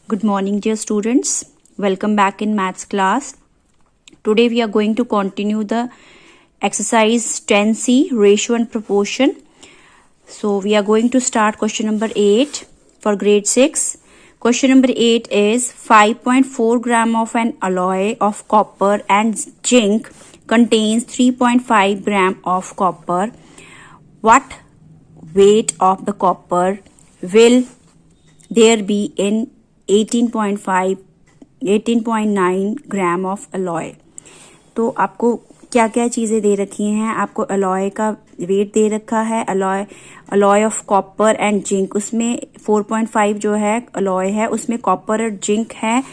Good morning, dear students. Welcome back in maths class. Today we are going to continue the exercise 10C, ratio and proportion. So we are going to start question number 8 for grade 6. Question number 8 is 5.4 gram of an alloy of copper and zinc contains 3.5 gram of copper. What weight of the copper will there be in 18.9 gram of alloy. तो आपको क्या क्या चीज़ें दे रखी हैं, आपको alloy का wait दे रखा है, alloy of copper and zinc, उसमें 4.5 जो है अलॉय है उसमें कॉपर और जिंक है,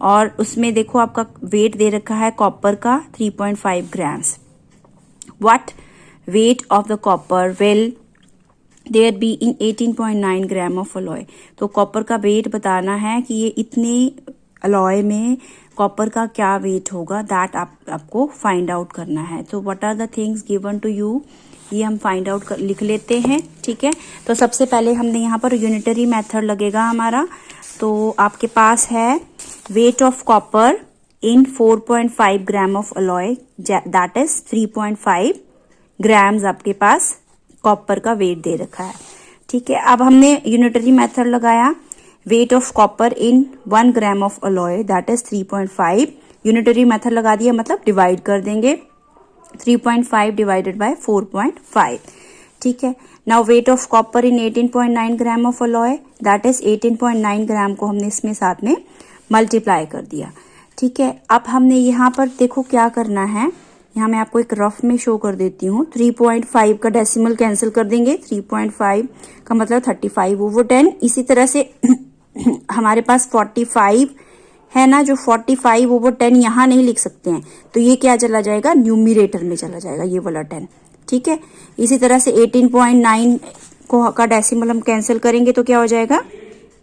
और उसमें देखो आपका वेट दे रखा है कॉपर का 3.5 grams. What weight of the copper will there be in 18.9 gram of alloy. तो कॉपर का वेट बताना है कि ये इतने अलॉय में कॉपर का क्या वेट होगा, दैट आपको फाइंड आउट करना है। तो what are the things given to you, ये हम फाइंड आउट लिख लेते हैं। ठीक है, तो सबसे पहले हमने यहाँ पर यूनिटरी मेथड लगेगा हमारा। तो आपके पास है weight of copper in 4.5 gram of alloy, that is 3.5 grams आपके पास कॉपर का वेट दे रखा है। ठीक है, अब हमने यूनिटरी मेथड लगाया, weight of copper in 1 gram of alloy that is 3.5। Unitary method लगा दिया मतलब डिवाइड कर देंगे, 3.5 डिवाइडेड बाय 4.5। ठीक है, now weight of copper in 18.9 gram of alloy that is 18.9 ग्राम को हमने इसमें साथ में मल्टीप्लाई कर दिया। ठीक है, अब हमने यहाँ पर देखो क्या करना है, यहाँ मैं आपको एक रफ में शो कर देती हूँ। 3.5 का डेसिमल कैंसिल कर देंगे, 3.5 का मतलब 35/10। इसी तरह से हमारे पास 45 है ना, जो 45/10 यहाँ नहीं लिख सकते हैं, तो ये क्या चला जाएगा, न्यूमिरेटर में चला जाएगा ये वाला 10। ठीक है, इसी तरह से 18.9 का डेसिमल हम कैंसिल करेंगे तो क्या हो जाएगा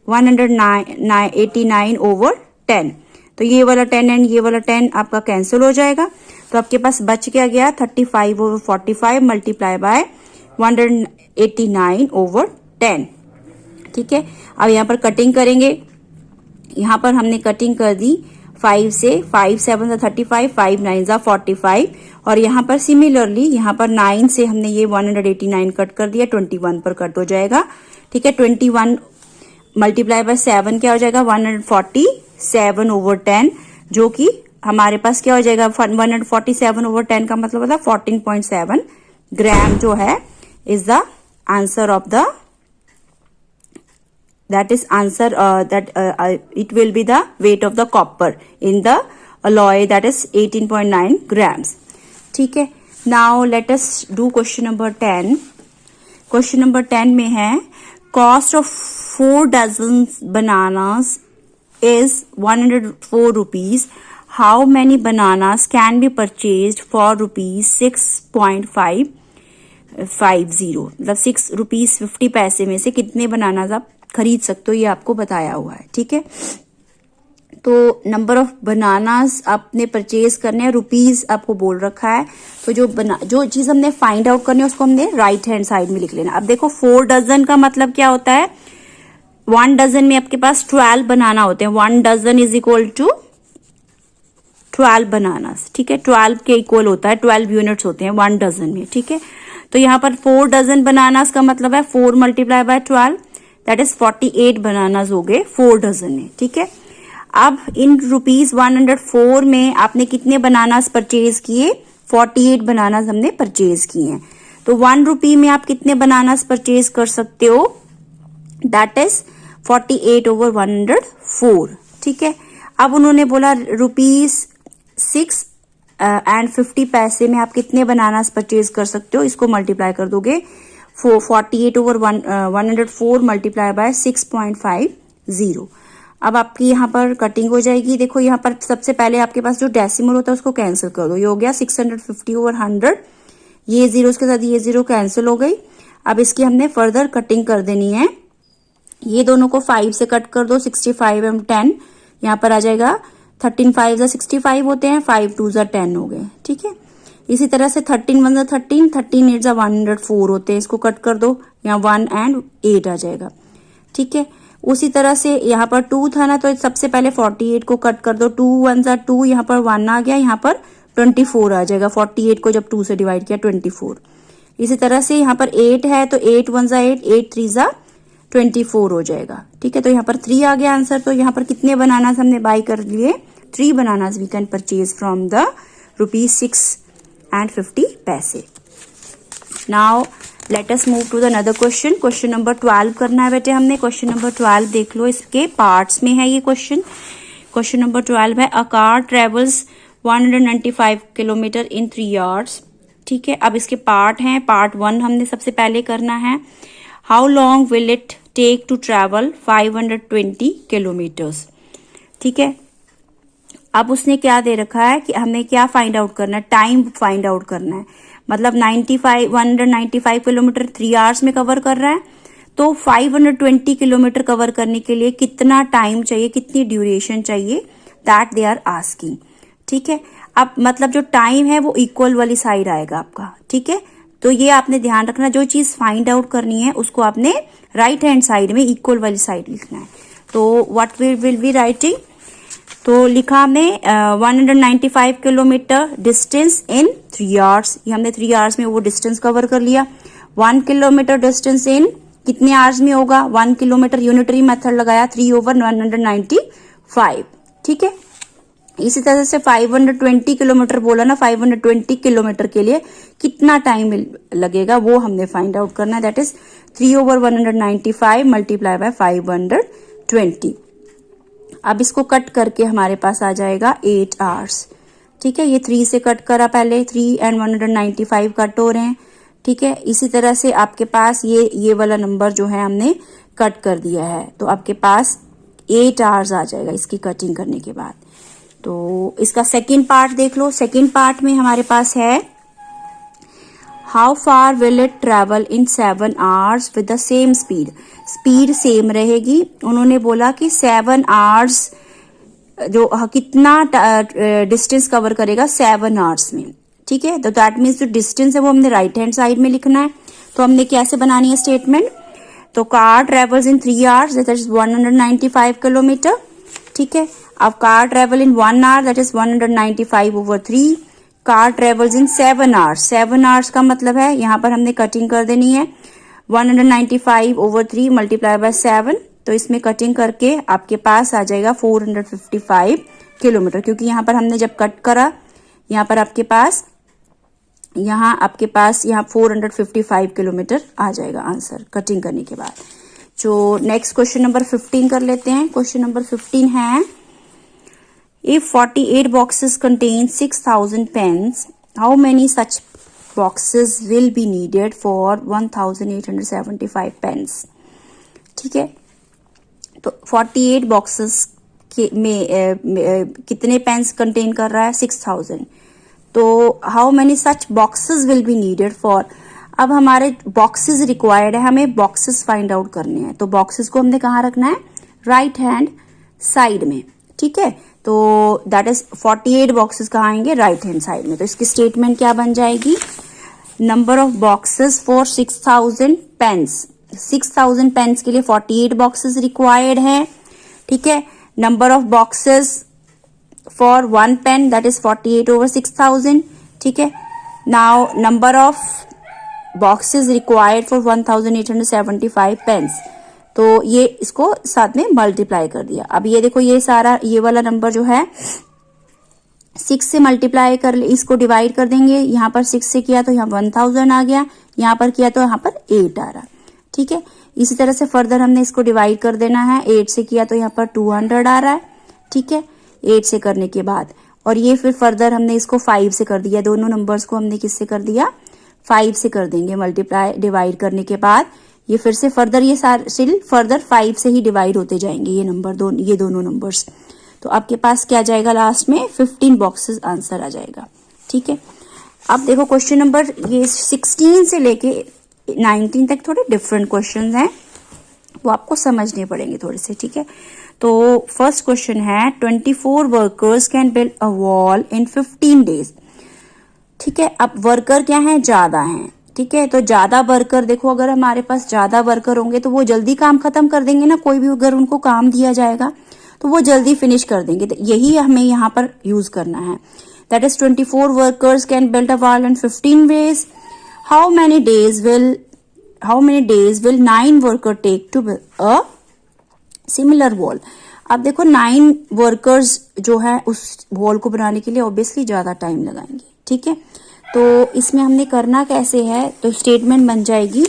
189/10। तो ये वाला 10 एंड ये वाला 10 आपका कैंसिल हो जाएगा। तो आपके पास बच क्या गया 35/45 मल्टीप्लाई बाय 189/10। ठीक है, अब यहाँ पर कटिंग करेंगे, यहाँ पर हमने कटिंग कर दी 5 से, 5 7 35, 5 9 45, और यहाँ पर सिमिलरली यहाँ पर 9 से हमने ये 189 कट कर दिया, 21 पर कट हो जाएगा। ठीक है, 21 मल्टीप्लाई बाय 7 क्या हो जाएगा 147/10, जो कि हमारे पास क्या हो जाएगा 147/10 का मतलब होता है 14.7 ग्राम जो है is the answer of the that is answer that it will be the weight of the copper in the alloy that is 18.9 grams. ठीक है, now let us do question number 10. Question number 10 में है cost of 4 dozen bananas is 104 rupees. How many bananas can be purchased for rupees 6.550? मतलब 6 rupees 50 पैसे में से कितने bananas आप खरीद सकते हो, ये आपको बताया हुआ है। ठीक है, तो नंबर ऑफ बनानास आपने परचेज करने हैं, रुपीज आपको बोल रखा है। तो जो चीज हमने फाइंड आउट करनी है उसको हमने राइट हैंड साइड में लिख लेना। अब देखो 4 डजन का मतलब क्या होता है, 1 डजन में आपके पास 12 बनाना होते हैं। 1 dozen is equal to 12 bananas. ठीक है, 12 के इक्वल होता है, 12 यूनिट्स होते हैं 1 डजन में। ठीक है, तो यहाँ पर 4 डजन बनानास का मतलब है 4 multiply by 12 that is 48 bananas हो गए 4 डजन में। ठीक है, अब इन रुपीज 104 में आपने कितने बनानास परचेज किए, 48 बनानास हमने परचेज किए हैं। तो 1 रुपी में आप कितने बनानास परचेज कर सकते हो, दैट इज 48/104। ठीक है, अब उन्होंने बोला रुपीज 6 एंड 50 पैसे में आप कितने बनानास परचेज कर सकते हो, इसको मल्टीप्लाई कर दोगे 48/104 मल्टीप्लाई बाय 6.50। अब आपकी यहाँ पर कटिंग हो जाएगी। देखो यहाँ पर सबसे पहले आपके पास जो डेसिमल होता है उसको कैंसिल कर दो, ये हो गया 650/100, ये जीरो के साथ ये जीरो कैंसिल हो गई। अब इसकी हमने फर्दर कटिंग कर देनी है, ये दोनों को 5 से कट कर दो, 65 and 10 यहाँ पर आ जाएगा, 13 5 65 होते हैं, 5 2 10 हो गए। ठीक है, इसी तरह से 13 1 13, 13 8 104 होते हैं, इसको कट कर दो, यहाँ 1 and 8 आ जाएगा। ठीक है, उसी तरह से यहाँ पर 2 था ना, तो सबसे पहले 48 को कट कर दो, 2 1 ज़ा 2, यहाँ पर 1 आ गया, यहाँ पर 24 आ जाएगा। 48 को जब 2 से डिवाइड किया 24। इसी तरह से यहाँ पर 8 है तो 8 1 ज़ा 8, 8 3 ज़ा 24 हो जाएगा। ठीक है, तो यहाँ पर 3 आ गया आंसर। तो यहाँ पर कितने बनानास हमने बाई कर लिए? 3 bananas we can purchase from the ₹6.50। Now let us move to the another question. Question number 12 करना है बेटे हमने। क्वेश्चन नंबर 12 देख लो, इसके पार्ट्स में है ये क्वेश्चन। क्वेश्चन नंबर 12 है, a car travels 195 kilometre in 3 hours. ठीक है, अब इसके पार्ट हैं। पार्ट 1 हमने सबसे पहले करना है, how long will it take to travel 520 kilometres. ठीक है, अब उसने क्या दे रखा है कि हमें क्या फाइंड आउट करना है? टाइम फाइंड आउट करना है। मतलब 195 किलोमीटर 3 आवर्स में कवर कर रहा है, तो 520 किलोमीटर कवर करने के लिए कितना टाइम चाहिए, कितनी ड्यूरेशन चाहिए, दैट दे आर आस्किंग। ठीक है, अब मतलब जो टाइम है वो इक्वल वाली साइड आएगा आपका। ठीक है, तो ये आपने ध्यान रखना, जो चीज फाइंड आउट करनी है उसको आपने राइट हैंड साइड में इक्वल वाली साइड लिखना है। तो व्हाट विल बी राइटिंग? तो लिखा हमने 195 किलोमीटर डिस्टेंस इन 3 आवर्स। ये हमने 3 आवर्स में वो डिस्टेंस कवर कर लिया। 1 किलोमीटर डिस्टेंस इन कितने आवर्स में होगा? 1 किलोमीटर यूनिटरी मेथड लगाया, 3/195। ठीक है, इसी तरह से 520 किलोमीटर बोला ना, 520 किलोमीटर के लिए कितना टाइम लगेगा वो हमने फाइंड आउट करना है। That is 3/195 multiply by 520। अब इसको कट करके हमारे पास आ जाएगा 8 आवर्स। ठीक है, ये 3 से कट करा पहले, 3 एंड 195 कट हो रहे हैं। ठीक है, इसी तरह से आपके पास ये वाला नंबर जो है हमने कट कर दिया है, तो आपके पास 8 आवर्स आ जाएगा इसकी कटिंग करने के बाद। तो इसका सेकंड पार्ट देख लो। सेकंड पार्ट में हमारे पास है, how far will it travel in 7 hours with the same speed. Speed same रहेगी। उन्होंने बोला कि 7 आवर्स जो कितना डिस्टेंस कवर करेगा 7 आवर्स में। ठीक है, तो दैट मीन्स जो डिस्टेंस है वो हमने राइट हैंड साइड में लिखना है। तो हमने कैसे बनानी है स्टेटमेंट? तो car travels in 3 hours that is 195 kilometre. ठीक है, अब car travel in 1 hour that is 195/3। Car travels in 7 hours. 7 hours का मतलब है यहाँ पर हमने कटिंग कर देनी है, 195/3 मल्टीप्लाई बाय 7। तो इसमें कटिंग करके आपके पास आ जाएगा 455 किलोमीटर, क्योंकि यहाँ पर हमने जब कट करा यहाँ पर आपके पास यहाँ 455 किलोमीटर आ जाएगा आंसर कटिंग करने के बाद। जो नेक्स्ट क्वेश्चन नंबर 15 कर लेते हैं। क्वेश्चन नंबर 15 है, if 48 boxes contain 6000 pens, how many such boxes will be needed for 1875 pens? ठीक है, तो 48 boxes में कितने पेन्स कंटेन कर रहा है? 6000। तो how many such boxes will be needed for, अब हमारे बॉक्सेस रिक्वायर्ड है, हमें बॉक्सेस फाइंड आउट करने हैं। तो बॉक्सेस को हमने कहाँ रखना है? राइट हैंड साइड में। ठीक है, तो दैट इज 48 बॉक्सेस कहाँ आएंगे? राइट हैंड साइड में। तो इसकी स्टेटमेंट क्या बन जाएगी? Number of boxes for 6000 pens. 6000 pens के लिए 48 बॉक्सेस रिक्वायर्ड है। ठीक है, number of boxes for 1 pen that is 48/6000। ठीक है, now number of boxes required for 1875 pens, तो ये इसको साथ में मल्टीप्लाई कर दिया। अब ये देखो, ये सारा ये वाला नंबर जो है 6 से मल्टीप्लाई कर, इसको डिवाइड कर देंगे। यहाँ पर 6 से किया तो यहाँ 1000 आ गया, यहाँ पर किया तो यहाँ पर 8 आ रहा। ठीक है, इसी तरह से फर्दर हमने इसको डिवाइड कर देना है। 8 से किया तो यहाँ पर 200 आ रहा है। ठीक है, 8 से करने के बाद, और ये फिर फर्दर हमने इसको 5 से कर दिया। दोनों नंबर्स को हमने किससे कर दिया? 5 से कर देंगे मल्टीप्लाई डिवाइड करने के बाद। ये फिर से फर्दर ये स्टिल फर्दर 5 से ही डिवाइड होते जाएंगे ये नंबर, ये दोनों नंबर्स। तो आपके पास क्या जाएगा? लास्ट में 15 बॉक्सेस आंसर आ जाएगा। ठीक है, अब देखो क्वेश्चन नंबर ये 16 से लेके 19 तक थोड़े डिफरेंट क्वेश्चंस हैं, वो आपको समझने पड़ेंगे थोड़े से। ठीक है, तो फर्स्ट क्वेश्चन है, 24 workers can build a wall in 15 days. ठीक है, अब वर्कर क्या है? ज्यादा हैं। ठीक है। तो ज्यादा वर्कर, देखो अगर हमारे पास ज्यादा वर्कर होंगे तो वो जल्दी काम खत्म कर देंगे ना, कोई भी अगर उनको काम दिया जाएगा तो वो जल्दी फिनिश कर देंगे। तो यही हमें यहाँ पर यूज करना है। That is 24 workers can build a wall in 15 days. How many days will 9 worker take to build a similar wall. अब देखो 9 वर्कर्स जो है उस वॉल को बनाने के लिए ऑब्वियसली ज्यादा टाइम लगाएंगे, ठीक है। तो इसमें हमने करना कैसे है, तो स्टेटमेंट बन जाएगी,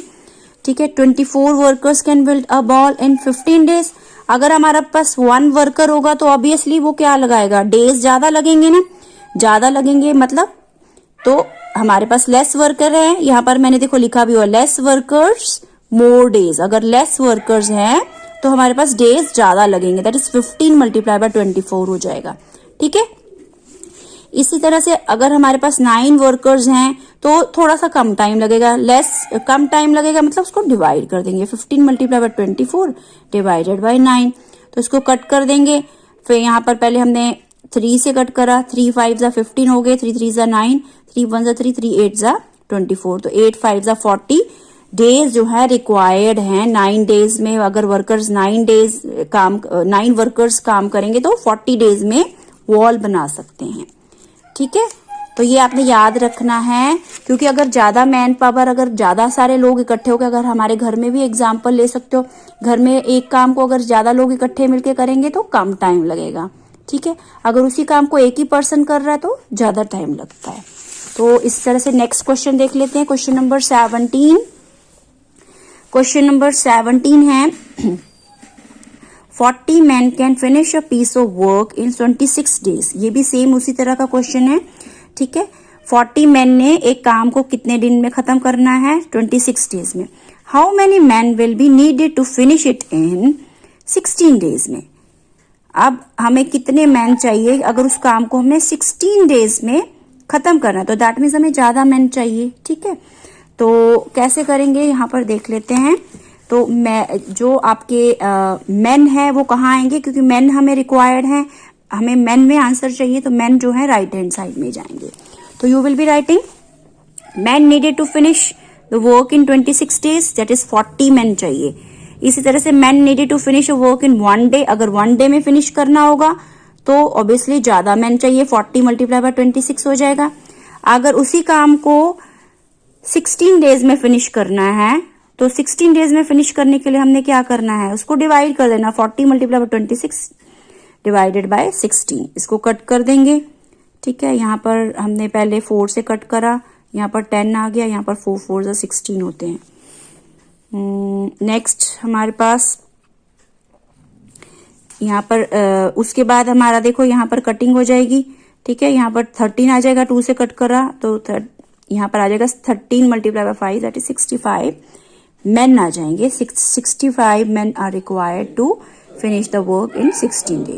ठीक है। 24 workers can build a wall in 15 days. अगर हमारा पास 1 वर्कर होगा तो ऑब्वियसली वो क्या लगाएगा, डेज ज्यादा लगेंगे ना, ज्यादा लगेंगे मतलब तो हमारे पास लेस वर्कर है। यहाँ पर मैंने देखो लिखा भी हुआ लेस वर्कर्स मोर डेज। अगर लेस वर्कर्स हैं तो हमारे पास डेज ज्यादा लगेंगे, दैट इज 15 मल्टीप्लाई बाय 24 हो जाएगा, ठीक है। इसी तरह से अगर हमारे पास 9 वर्कर्स हैं तो थोड़ा सा कम टाइम लगेगा, कम टाइम लगेगा मतलब उसको डिवाइड कर देंगे, 15 मल्टीप्लाई बाय 24 डिवाइडेड बाय 9। तो इसको कट कर देंगे। फिर यहाँ पर पहले हमने 3 से कट करा, 3 5 जा 15 हो गए, 3 3 जा 9, 3 1 जा 3, 3 8 जा 24, तो 8 5 जा 40 डेज जो है रिक्वायर्ड हैं 9 डेज में। अगर वर्कर्स 9 वर्कर्स काम करेंगे तो 40 डेज में वॉल बना सकते हैं, ठीक है। तो ये आपने याद रखना है, क्योंकि अगर ज्यादा मैन पावर, अगर ज्यादा सारे लोग इकट्ठे होकर, अगर हमारे घर में भी एग्जांपल ले सकते हो, घर में एक काम को अगर ज्यादा लोग इकट्ठे मिलके करेंगे तो कम टाइम लगेगा, ठीक है। अगर उसी काम को एक ही पर्सन कर रहा है तो ज्यादा टाइम लगता है। तो इस तरह से नेक्स्ट क्वेश्चन देख लेते हैं। क्वेश्चन नंबर 17 है 40 men can finish a piece of work in 26 days। ये भी सेम उसी तरह का क्वेश्चन है, ठीक है। 40 men ने एक काम को कितने दिन में खत्म करना है, 26 डेज में। How many men will be needed to finish it in 16 days में। अब हमें कितने मैन चाहिए अगर उस काम को हमने 16 डेज में खत्म करना है, तो दैट मीन्स हमें ज्यादा मैन चाहिए, ठीक है। तो कैसे करेंगे यहाँ पर देख लेते हैं। तो जो आपके मेन है वो कहाँ आएंगे, क्योंकि मेन हमें रिक्वायर्ड है, हमें मेन में आंसर चाहिए, तो मेन जो है राइट हैंड साइड में जाएंगे। तो you will be writing man needed to finish the work in 26 days, that is 40 man चाहिए। इसी तरह से man needed to finish a work in 1 day. अगर 1 डे में फिनिश करना होगा तो ऑब्वियसली ज्यादा मैन चाहिए, 40 मल्टीप्लाई बाय 26 हो जाएगा। अगर उसी काम को 16 डेज में फिनिश करना है तो 16 डेज में फिनिश करने के लिए हमने क्या करना है, उसको डिवाइड कर देना, 40 मल्टीप्लाई बाय 26 डिवाइडेड बाय 16। इसको कट कर देंगे, ठीक है। यहाँ पर हमने पहले 4 से कट करा, यहाँ पर 10 आ गया, यहाँ पर 4 4 जा 16 होते हैं। नेक्स्ट हमारे पास यहाँ पर उसके बाद हमारा देखो यहाँ पर कटिंग हो जाएगी, ठीक है। यहाँ पर 13 आ जाएगा, 2 से कट करा तो यहाँ पर आ जाएगा 13 multiply by 5 that is 65 men आ जाएंगे। 65 men are required to finish the work in 16 days.